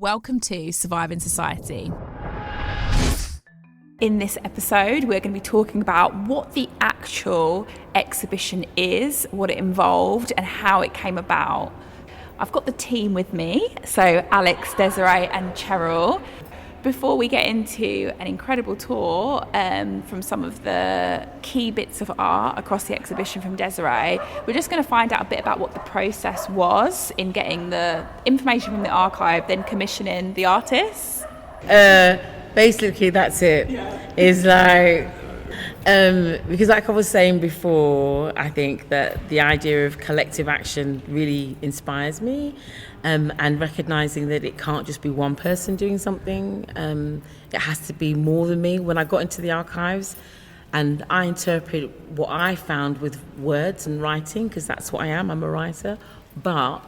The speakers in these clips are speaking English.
Welcome to Surviving Society. In this episode, we're going to be talking about what the actual exhibition is, what it involved, and how it came about. I've got the team with me, so Alex, Désirée, and Cheryl. Before we get into an incredible tour from some of the key bits of art across the exhibition from Désirée, we're just going to find out a bit about what the process was in getting the information from the archive, then commissioning the artists. Basically, that's it. It's like, because like I was saying before, I think that the idea of collective action really inspires me. And recognizing that it can't just be one person doing something, it has to be more than me. When I got into the archives and I interpret what I found with words and writing, because that's what I am, I'm a writer, but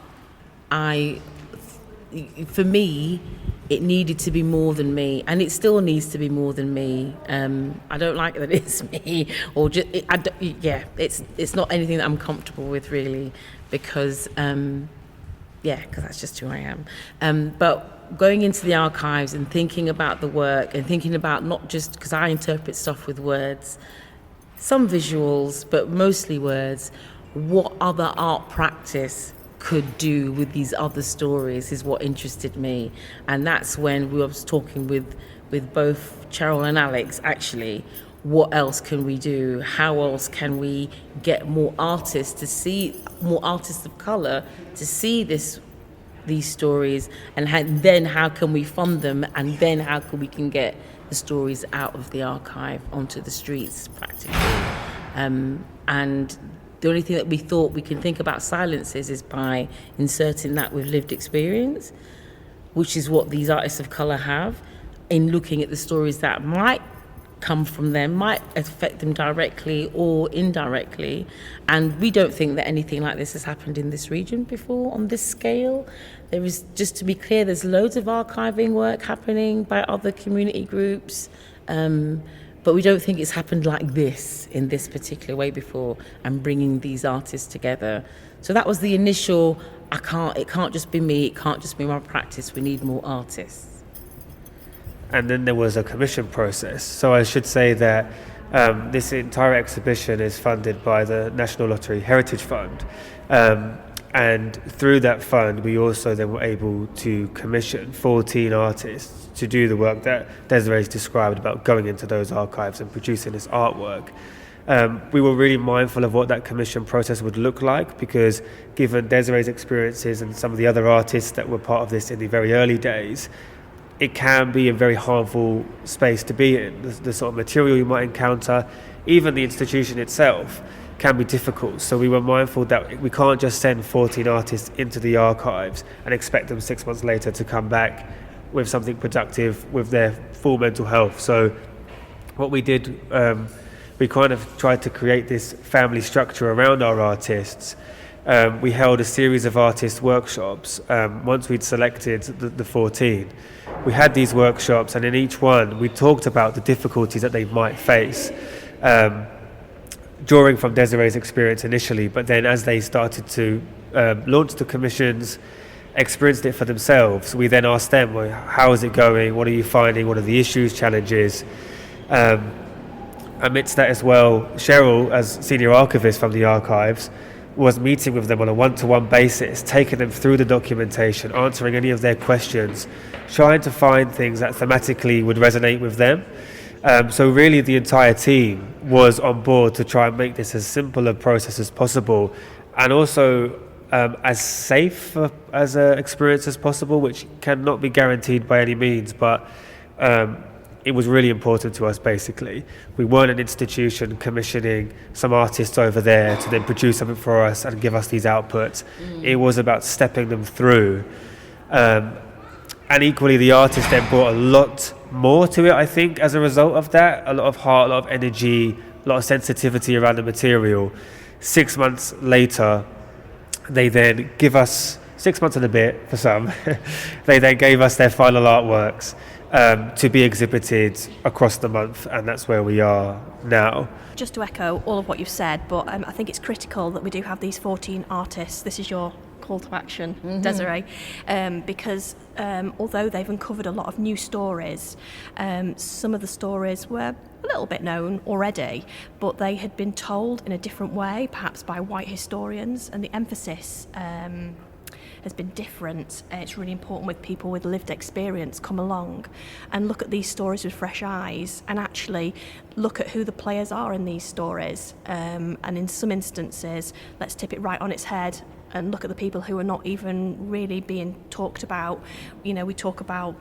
for me, it needed to be more than me, and it still needs to be more than me. I don't like that it's me, or just, it's not anything that I'm comfortable with really, because that's just who I am. But going into the archives and thinking about the work and thinking about not just, because I interpret stuff with words, some visuals, but mostly words, what other art practice could do with these other stories is what interested me. And that's when we was talking with both Cheryl and Alex, actually, what else can we do? How else can we get more artists to see, more artists of colour to see these stories, and then how can we fund them, and then how we can get the stories out of the archive onto the streets practically. And the only thing that we thought we can think about silences is by inserting that with lived experience, which is what these artists of colour have, in looking at the stories that might come from them, might affect them directly or indirectly. And we don't think that anything like this has happened in this region before on this scale. There is, just to be clear, there's loads of archiving work happening by other community groups, but we don't think it's happened like this, in this particular way before, and bringing these artists together. So that was the initial, it can't just be me, it can't just be my practice, we need more artists. And then there was a commission process. So I should say that this entire exhibition is funded by the National Lottery Heritage Fund. And through that fund, we also then were able to commission 14 artists to do the work that Désirée's described about going into those archives and producing this artwork. We were really mindful of what that commission process would look like, because given Désirée's experiences and some of the other artists that were part of this in the very early days, it can be a very harmful space to be in. The sort of material you might encounter, even the institution itself, can be difficult. So we were mindful that we can't just send 14 artists into the archives and expect them 6 months later to come back with something productive with their full mental health. So what we did, we kind of tried to create this family structure around our artists. We held a series of artist workshops once we'd selected the 14. We had these workshops, and in each one we talked about the difficulties that they might face, drawing from Désirée's experience initially, but then as they started to launch the commissions, experienced it for themselves, we then asked them, well, how is it going? What are you finding? What are the issues, challenges? Amidst that as well, Cheryl, as senior archivist from the archives, was meeting with them on a one-to-one basis, taking them through the documentation, answering any of their questions, trying to find things that thematically would resonate with them. So really the entire team was on board to try and make this as simple a process as possible, and also as safe as an experience as possible, which cannot be guaranteed by any means, but it was really important to us, basically. We weren't an institution commissioning some artists over there to then produce something for us and give us these outputs. It was about stepping them through. And equally, the artists then brought a lot more to it, I think, as a result of that. A lot of heart, a lot of energy, a lot of sensitivity around the material. 6 months later, they then give us, 6 months and a bit for some, they then gave us their final artworks. To be exhibited across the month, and that's where we are now. Just to echo all of what you've said, but I think it's critical that we do have these 14 artists. This is your call to action, Désirée, because although they've uncovered a lot of new stories, some of the stories were a little bit known already, but they had been told in a different way, perhaps by white historians, and the emphasis has been different. It's really important with people with lived experience come along and look at these stories with fresh eyes and actually look at who the players are in these stories. And in some instances, let's tip it right on its head and look at the people who are not even really being talked about. You know, we talk about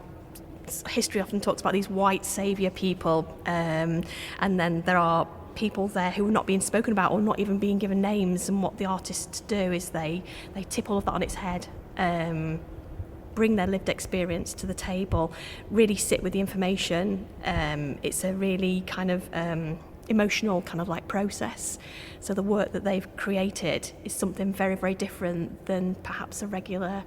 history often talks about these white saviour people, and then there are people there who are not being spoken about or not even being given names, and what the artists do is they tip all of that on its head, bring their lived experience to the table, really sit with the information. It's a really kind of emotional kind of like process. So the work that they've created is something very, very different than perhaps a regular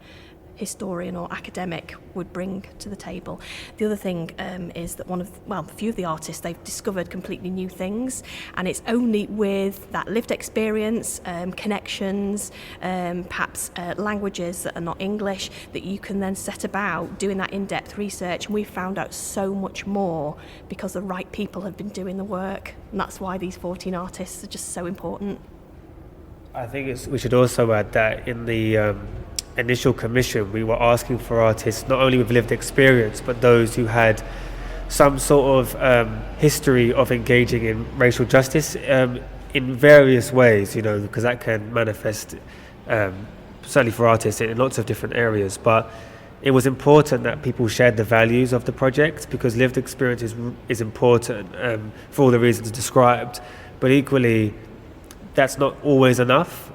historian or academic would bring to the table. The other thing is that a few of the artists, they've discovered completely new things, and it's only with that lived experience, connections, perhaps languages that are not English, that you can then set about doing that in-depth research. And we've found out so much more because the right people have been doing the work, and that's why these 14 artists are just so important. I think we should also add that in the initial commission, we were asking for artists not only with lived experience, but those who had some sort of history of engaging in racial justice in various ways, you know, because that can manifest, certainly for artists, in lots of different areas. But it was important that people shared the values of the project, because lived experience is important for all the reasons described. But equally, that's not always enough.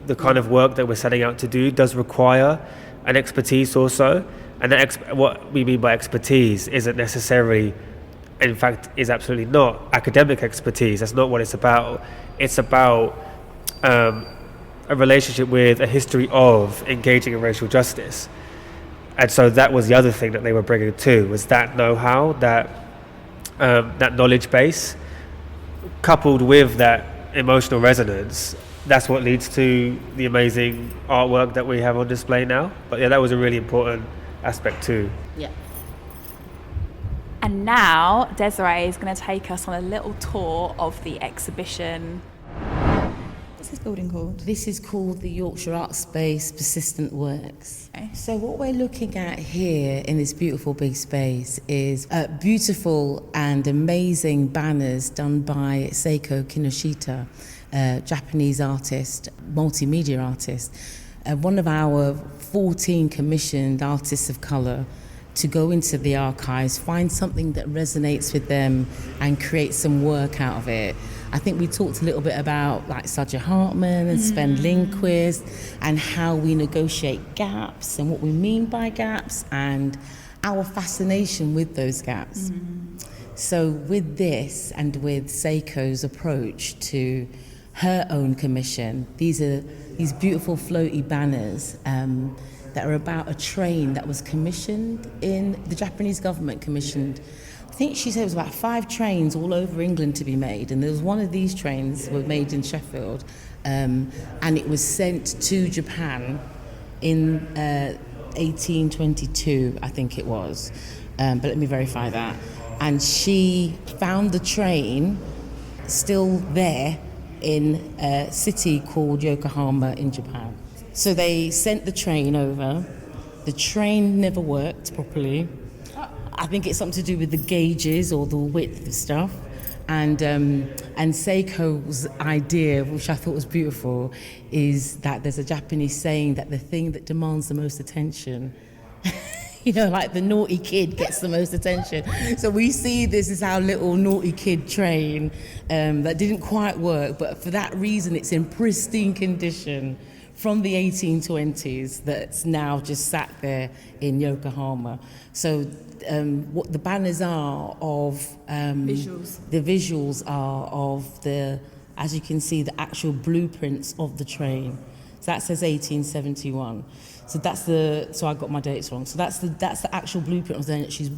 The kind of work that we're setting out to do does require an expertise also, and what we mean by expertise isn't necessarily, in fact, is absolutely not academic expertise. That's not what it's about. It's about a relationship with a history of engaging in racial justice. And so that was the other thing that they were bringing too, was that know-how, that knowledge base, coupled with that emotional resonance. That's what leads to the amazing artwork that we have on display now. But yeah, that was a really important aspect too. Yeah. And now Désirée is going to take us on a little tour of the exhibition. What's this building called? This is called the Yorkshire Art Space Persistent Works. Okay. So what we're looking at here in this beautiful big space is beautiful and amazing banners done by Seiko Kinoshita, Japanese artist, multimedia artist, one of our 14 commissioned artists of colour to go into the archives, find something that resonates with them and create some work out of it. I think we talked a little bit about like Saja Hartman and Sven Lindquist and how we negotiate gaps and what we mean by gaps and our fascination with those gaps. So with this and with Seiko's approach to her own commission, these are these beautiful floaty banners that are about a train that was commissioned in the Japanese government commissioned. I think she said it was about 5 trains all over England to be made, and there was one of these trains was made in Sheffield, and it was sent to Japan in 1822, I think it was, but let me verify that. And she found the train still there in a city called Yokohama in Japan. So they sent the train over. The train never worked properly. I think it's something to do with the gauges or the width of stuff. And Seiko's idea, which I thought was beautiful, is that there's a Japanese saying that the thing that demands the most attention, you know, like the naughty kid gets the most attention. So we see this as our little naughty kid train that didn't quite work, but for that reason it's in pristine condition from the 1820s that's now just sat there in Yokohama. So what the banners are of Visuals. The visuals are of the, as you can see, the actual blueprints of the train. So that says 1871. So that's the, so I got my dates wrong. So that's the actual blueprint of the train that she's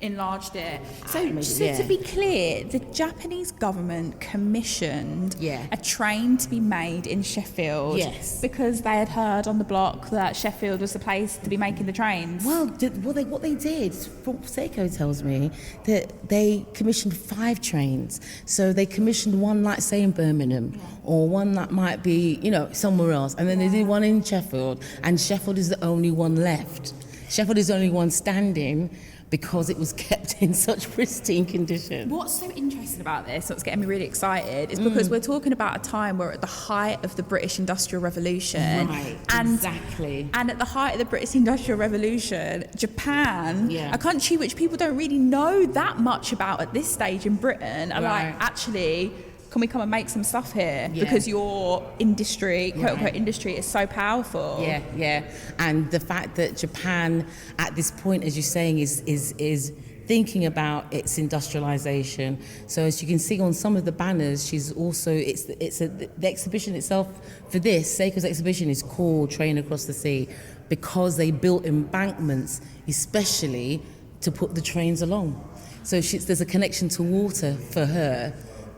Enlarged it. So Yeah. to be clear, the Japanese government commissioned Yeah. a train to be made in Sheffield. Yes. Because they had heard on the block that Sheffield was the place to be making the trains. Well, what they did, from Seiko tells me, that they commissioned 5 trains. So they commissioned one, like say in Birmingham, or one that might be, somewhere else. And then they did one in Sheffield, and Sheffield is the only one left. Sheffield is the only one standing because it was kept in such pristine condition. What's so interesting about this, what's getting me really excited, is because we're talking about a time where at the height of the British Industrial Revolution. Right, and, exactly. And at the height of the British Industrial Revolution, Japan, Yeah. a country which people don't really know that much about at this stage in Britain, are Right. like, actually, can we come and make some stuff here? Yeah. Because your industry, quote unquote Right. industry, is so powerful. Yeah. And the fact that Japan, at this point, as you're saying, is thinking about its industrialization. So as you can see on some of the banners, she's also, the exhibition itself for this, Seiko's exhibition, is called Train Across the Sea, because they built embankments especially to put the trains along. So there's a connection to water for her,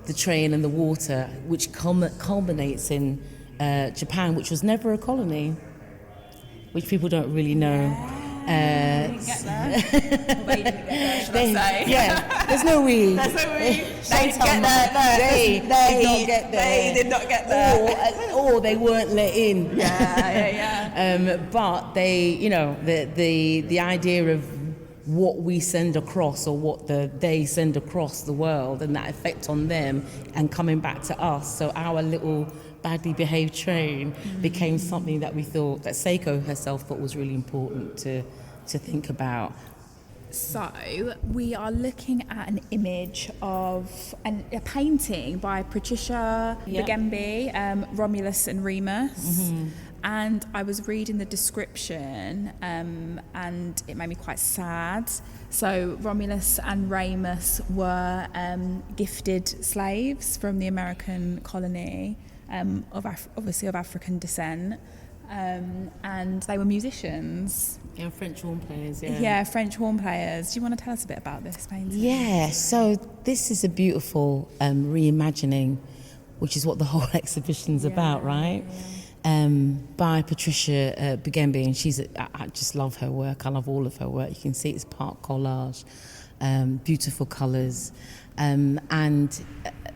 the train and the water, which culminates in Japan, which was never a colony, which people don't really know. Didn't get there. Well, you didn't get there, should I say? Yeah, there's no we. There's no we. They didn't tell get me. there. They did not get there. They did not get there. Or they weren't let in. Yeah. But they, the idea of what we send across, or what they send across the world, and that effect on them and coming back to us. So our little badly behaved train became something that we thought, that Seiko herself thought was really important to think about. So we are looking at an image of a painting by Patricia Bugembe, Romulus and Remus. And I was reading the description and it made me quite sad. So Romulus and Remus were gifted slaves from the American colony obviously of African descent. And they were musicians. Yeah, French horn players, Yeah, French horn players. Do you want to tell us a bit about this painting? Yeah, so this is a beautiful reimagining, which is what the whole exhibition's about, right? By Patricia Bugembe, and I just love her work. I love all of her work. You can see it's part collage, beautiful colours, and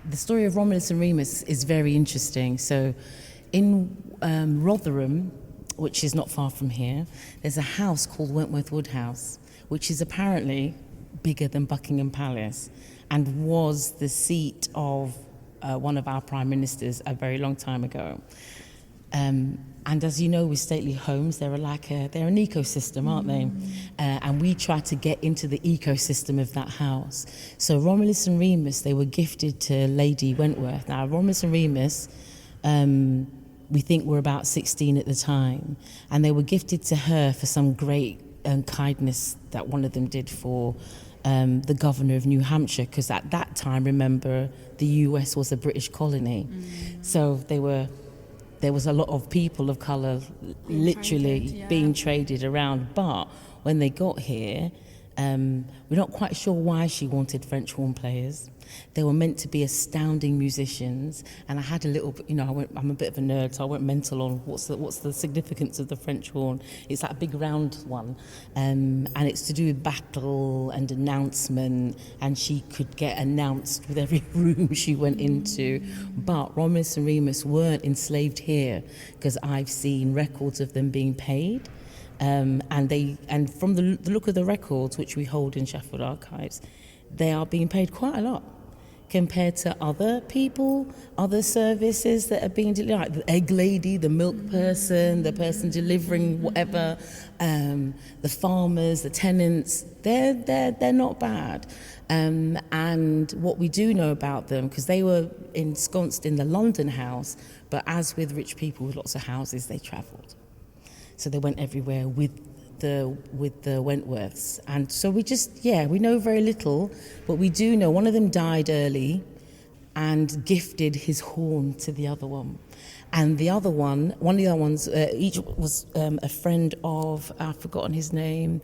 the story of Romulus and Remus is very interesting. So in Rotherham, which is not far from here, there's a house called Wentworth Wood House, which is apparently bigger than Buckingham Palace and was the seat of one of our prime ministers a very long time ago. And as you know, with stately homes, they're an ecosystem, aren't they? And we try to get into the ecosystem of that house. So Romulus and Remus, they were gifted to Lady Wentworth. Now, Romulus and Remus, we think were about 16 at the time, and they were gifted to her for some great kindness that one of them did for the governor of New Hampshire, because at that time, remember, the US was a British colony. So there was a lot of people of colour literally being traded around. But when they got here, we're not quite sure why she wanted French horn players. They were meant to be astounding musicians, and I had a little, I'm a bit of a nerd, so I went mental on what's the significance of the French horn. It's that big round one, and it's to do with battle and announcement, and she could get announced with every room she went into. But Romulus and Remus weren't enslaved here, because I've seen records of them being paid. And from the look of the records, which we hold in Sheffield Archives, they are being paid quite a lot compared to other people, other services that are being delivered, like the egg lady, the milk person, the person delivering whatever, the farmers, the tenants. They're not bad. And what we do know about them, because they were ensconced in the London house, but as with rich people with lots of houses, they travelled. So they went everywhere with the Wentworths. And so we know very little, but we do know one of them died early and gifted his horn to the other one. And one of the other ones, each was a friend of, I've forgotten his name,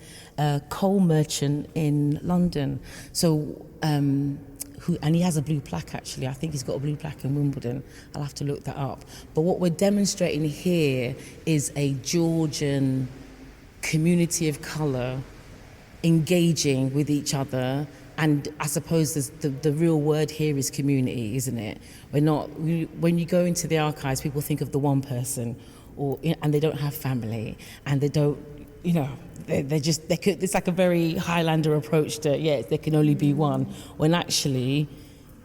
coal merchant in London. So, and he has a blue plaque actually. I think he's got a blue plaque in Wimbledon. I'll have to look that up. But what we're demonstrating here is a Georgian community of colour engaging with each other. And I suppose the real word here is community, isn't it? When you go into the archives, people think of the one person, and they don't have family, and they don't, it's like a very Highlander approach to, there can only be one, when actually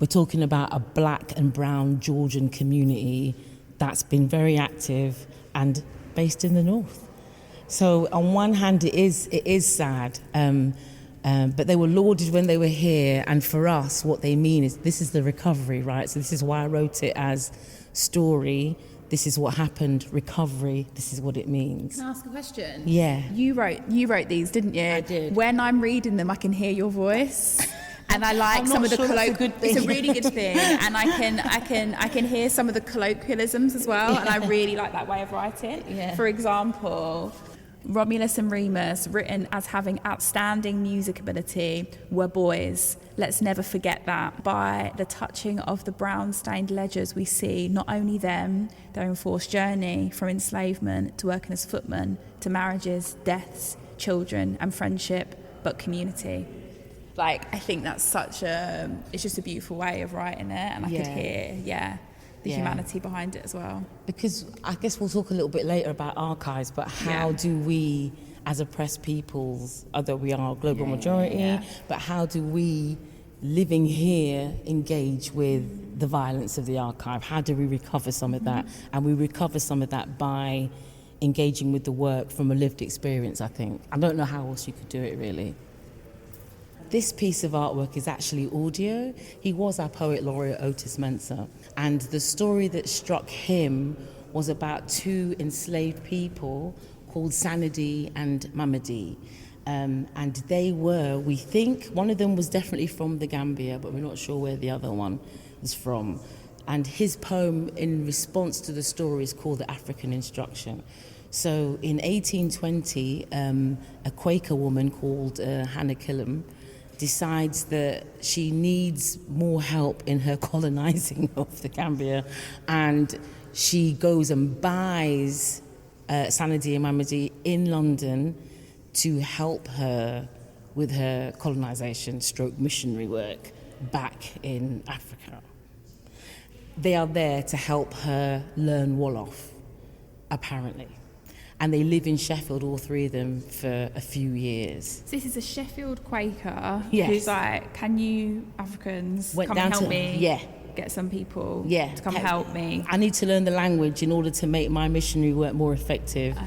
we're talking about a black and brown Georgian community that's been very active and based in the north. So on one hand, it is sad, but they were lauded when they were here, and for us, what they mean is this is the recovery, right? So this is why I wrote it as story. This is what happened, recovery. This is what it means. Can I ask a question? Yeah. You wrote these, didn't you? I did. When I'm reading them, I can hear your voice. And I like some of the It's a really good thing, and I can hear some of the colloquialisms as well, and I really like that way of writing. Yeah. For example, Romulus and Remus, written as having outstanding music ability, were boys. Let's never forget that. By the touching of the brown-stained ledgers, we see not only them, their enforced journey from enslavement to working as footmen, to marriages, deaths, children, and friendship, but community. I think that's it's just a beautiful way of writing it, and I could hear, the humanity behind it as well. Because I guess we'll talk a little bit later about archives, but how do we, as oppressed peoples, although we are a global majority, but how do we, living here, engage with the violence of the archive? How do we recover some of that? And we recover some of that by engaging with the work from a lived experience, I think. I don't know how else you could do it, really. This piece of artwork is actually audio. He was our poet laureate, Otis Mensah. And the story that struck him was about two enslaved people called Sanadi and Mamadi. And they were, we think, one of them was definitely from the Gambia, but we're not sure where the other one was from. And his poem in response to the story is called The African Instruction. So in 1820, a Quaker woman called Hannah Killam decides that she needs more help in her colonizing of the Gambia, and she goes and buys Sanadi and Mamadi in London to help her with her colonization stroke missionary work back in Africa. They are there to help her learn Wolof, apparently. And they live in Sheffield, all three of them, for a few years. So this is a Sheffield Quaker Yes. who's can you Africans Went come down and help to- me? yeah. Get some people Yeah. to come help me. I need to learn the language in order to make my missionary work more effective. Okay.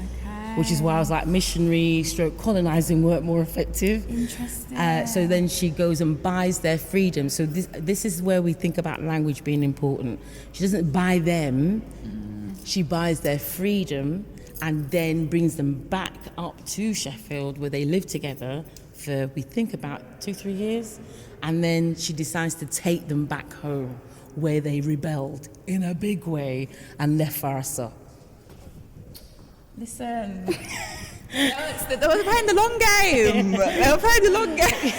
Which is why I was like, missionary stroke colonizing work more effective. Interesting. So then she goes and buys their freedom. So this is where we think about language being important. She doesn't buy them, she buys their freedom, and then brings them back up to Sheffield, where they live together for, we think, about 2-3 years. And then she decides to take them back home, where they rebelled in a big way and left Farasa. Listen, they were playing the long game. They were playing the long game.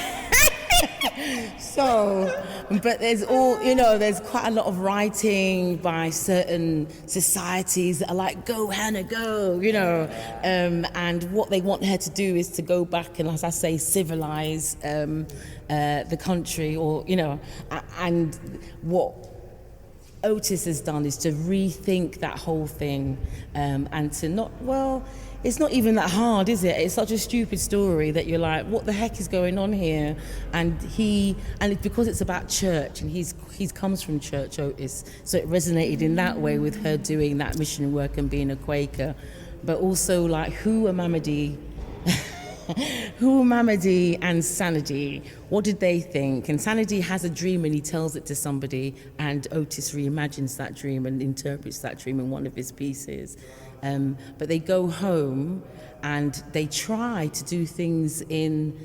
So, but there's there's quite a lot of writing by certain societies that are like, go Hannah, go, and what they want her to do is to go back and, as I say, civilize the country, and what Otis has done is to rethink that whole thing, and to it's not even that hard, is it? It's such a stupid story that you're like, what the heck is going on here? And it's because it's about church, and he's comes from church, Otis, so it resonated in that way with her doing that missionary work and being a Quaker. But also, like, who are Mamadi and Sanadi? What did they think? And Sanadi has a dream and he tells it to somebody, and Otis reimagines that dream and interprets that dream in one of his pieces. But they go home and they try to do things in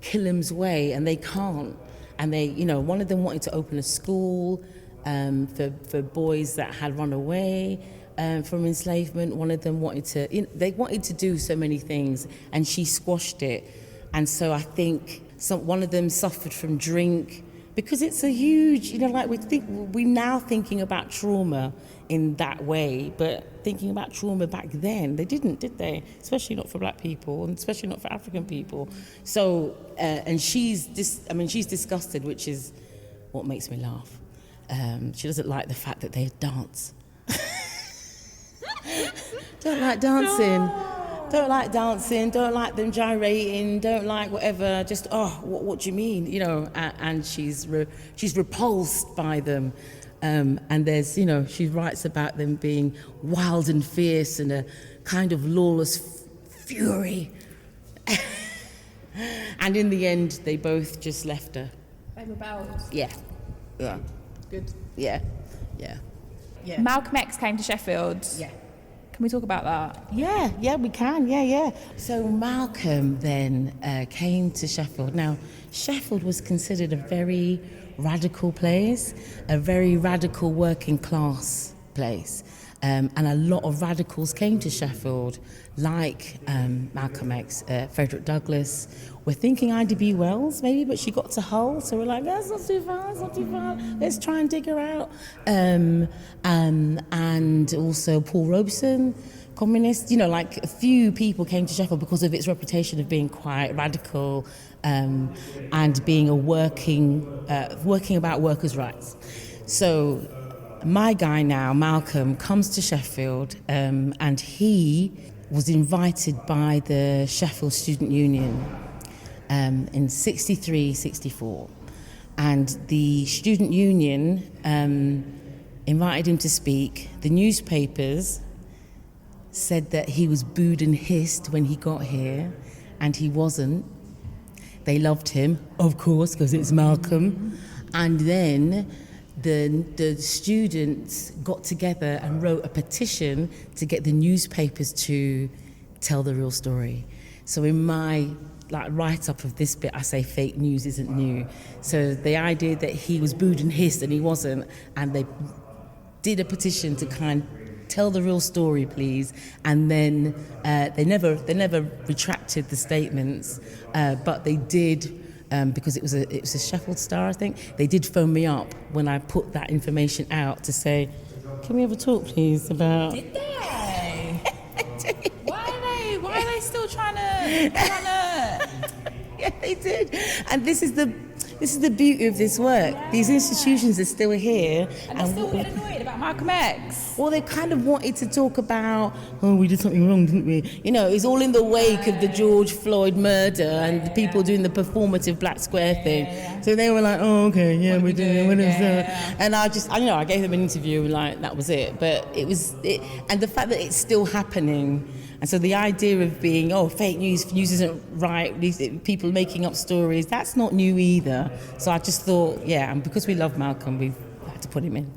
Killam's way, and they can't. And they, one of them wanted to open a school for boys that had run away, from enslavement. One of them they wanted to do so many things, and she squashed it. And so I think one of them suffered from drink, because it's a huge, like we're now thinking about trauma in that way, but thinking about trauma back then, they didn't, did they? Especially not for black people, and especially not for African people. So, and she's disgusted, which is what makes me laugh. She doesn't like the fact that they dance. Don't like dancing. No. Don't like dancing, don't like them gyrating, don't like whatever, just, what do you mean? And she's repulsed by them. And there's, she writes about them being wild and fierce and a kind of lawless fury. And in the end, they both just left her. They rebelled. Yeah. Good. Yeah. Malcolm X came to Sheffield. Yeah. Can we talk about that? Yeah, we can, yeah. So Malcolm then came to Sheffield. Now, Sheffield was considered a very radical place, a very radical working class place. And a lot of radicals came to Sheffield, like Malcolm X, Frederick Douglass. We're thinking Ida B. Wells, maybe, but she got to Hull, so we're like, that's not too far, let's try and dig her out. And also Paul Robeson, communist, like a few people came to Sheffield because of its reputation of being quite radical and being working about workers' rights. So my guy now, Malcolm, comes to Sheffield and he was invited by the Sheffield Student Union in 63, 64. And the student union invited him to speak. The newspapers said that he was booed and hissed when he got here, and he wasn't. They loved him, of course, because it's Malcolm. And then the students got together and wrote a petition to get the newspapers to tell the real story. So in my write-up of this bit, I say fake news isn't new. So the idea that he was booed and hissed and he wasn't, and they did a petition to kind of tell the real story, please. And then they never retracted the statements, but they did. Because it was a Sheffield Star, I think. They did phone me up when I put that information out to say, can we have a talk, please, about... Did they? Why are they still trying to... Yeah, they did. And this is the beauty of this work. These institutions are still here. And they're still getting annoyed about Malcolm X. Well, they kind of wanted to talk about, we did something wrong, didn't we? It's all in the wake of the George Floyd murder and the people doing the performative black square thing. Yeah. So they were like, we're doing what is that? And I gave them an interview and that was it. But and the fact that it's still happening. And so the idea of being, fake news isn't right, these people making up stories, that's not new either. So I just thought, and because we love Malcolm, we've had to put him in.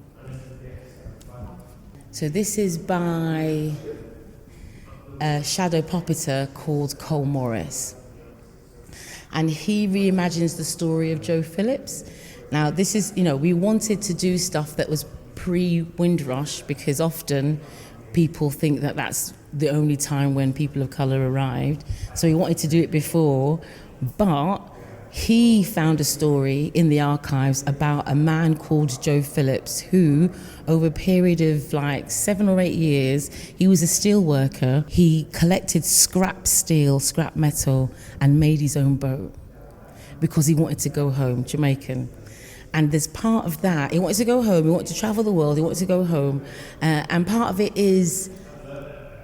So this is by a shadow puppeteer called Cole Morris. And he reimagines the story of Joe Phillips. Now this is, we wanted to do stuff that was pre-Windrush because often people think that that's the only time when people of colour arrived. So we wanted to do it before, but he found a story in the archives about a man called Joe Phillips who, over a period of 7 or 8 years, he was a steel worker. He collected scrap steel, scrap metal, and made his own boat because he wanted to go home, Jamaican. And there's part of that, he wanted to go home, he wanted to travel the world, he wanted to go home. And part of it is,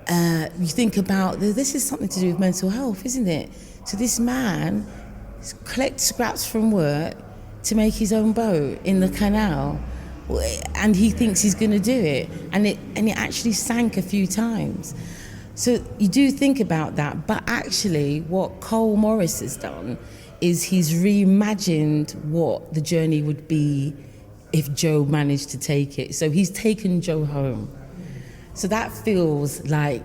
you think about, this is something to do with mental health, isn't it? So this man collects scraps from work to make his own boat in the canal, and he thinks he's going to do it, and it actually sank a few times. So you do think about that, but actually what Cole Morris has done is he's reimagined what the journey would be if Joe managed to take it. So he's taken Joe home. So that feels like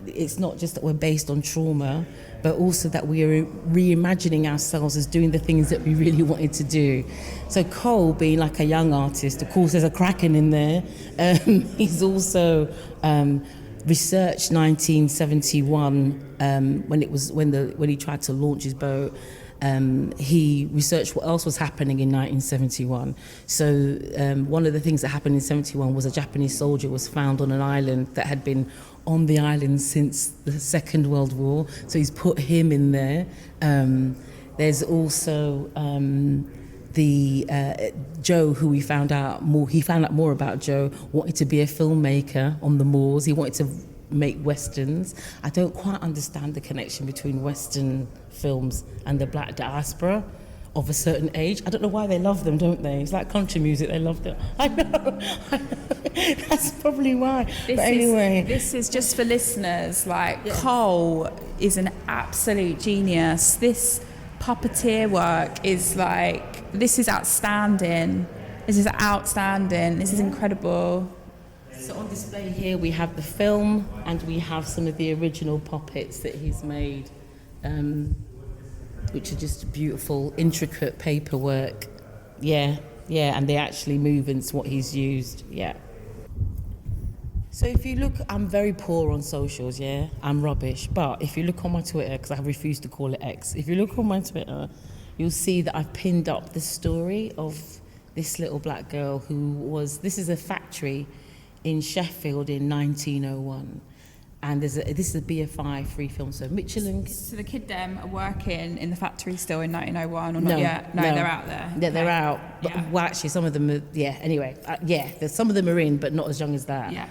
it's not just that we're based on trauma, but also that we are reimagining ourselves as doing the things that we really wanted to do. So Cole, being like a young artist, of course there's a Kraken in there. He's also researched 1971 when he tried to launch his boat. He researched what else was happening in 1971. So one of the things that happened in 71 was a Japanese soldier was found on an island that had been on the island since the Second World War. So he's put him in there. There's also Joe, who he found out more about. Joe wanted to be a filmmaker on the moors. He wanted to make westerns. I don't quite understand the connection between western films and the black diaspora of a certain age. I don't know why they love them, don't they? It's like country music, they love them. I know. That's probably why. But anyway. This is just for listeners, Cole is an absolute genius. This puppeteer work is this is outstanding. This is incredible. So on display here we have the film and we have some of the original puppets that he's made, which are just beautiful, intricate paperwork. Yeah, and they actually move, and it's what he's used, yeah. So if you look, I'm very poor on socials, yeah? I'm rubbish. But if you look on my Twitter, because I refuse to call it X, if you look on my Twitter, you'll see that I've pinned up the story of this little black girl this is a factory in Sheffield in 1901. And this is a BFI free film, so Michelin. So the kid them are working in the factory still in 1901 or not yet? No, they're out there. Yeah, they're out. But, well, actually, some of them are, anyway. Some of them are in, but not as young as that. Yeah.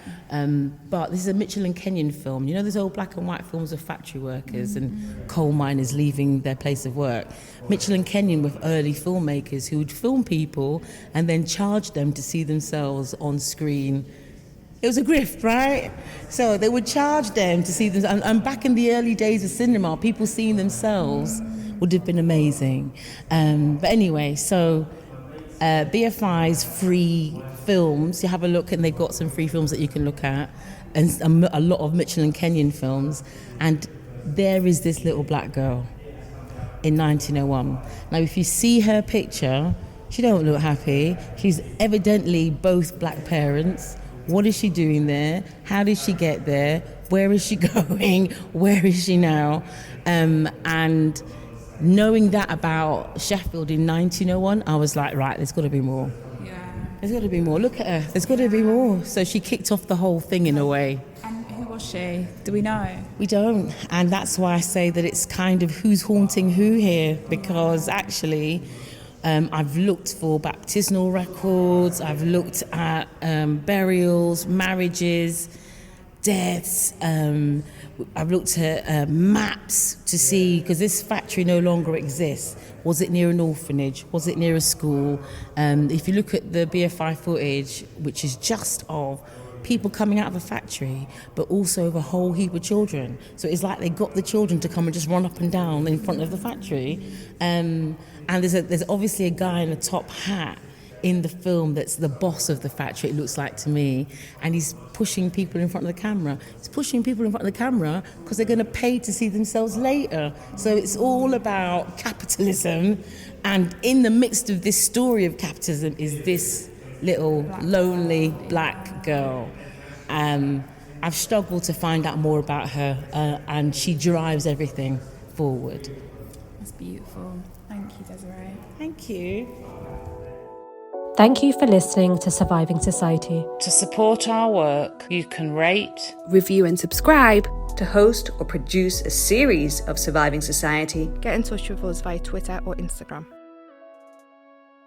But this is a Michelin Kenyan film. You know those old black and white films of factory workers and coal miners leaving their place of work? Michelin Kenyan were early filmmakers who would film people and then charge them to see themselves on screen. It was a grift, right? So they would charge them to see them. And back in the early days of cinema, people seeing themselves would have been amazing. But anyway, so BFI's free films, you have a look, and they've got some free films that you can look at, and a lot of Michelin Kenyan films. And there is this little black girl in 1901. Now, if you see her picture, she don't look happy. She's evidently both black parents. What is she doing there? How did she get there? Where is she going? Where is she now? And knowing that about Sheffield in 1901, I was like, right, there's got to be more. Yeah. There's got to be more. Look at her. There's got to be more. So she kicked off the whole thing in a way. And who was she? Do we know? We don't. And that's why I say that it's kind of who's haunting who here, because actually I've looked for baptismal records, I've looked at burials, marriages, deaths, I've looked at maps to see, because this factory no longer exists. Was it near an orphanage? Was it near a school? If you look at the BFI footage, which is just of people coming out of a factory, but also of a whole heap of children. So it's like they got the children to come and just run up and down in front of the factory. And there's obviously a guy in a top hat in the film that's the boss of the factory, it looks like to me, and he's pushing people in front of the camera. He's pushing people in front of the camera because they're going to pay to see themselves later. So it's all about capitalism, and in the midst of this story of capitalism is this little lonely black girl. I've struggled to find out more about her, and she drives everything forward. That's beautiful. Thank you, Désirée. Thank you. Thank you for listening to Surviving Society. To support our work, you can rate, review and subscribe. To host or produce a series of Surviving Society, get in touch with us via Twitter or Instagram.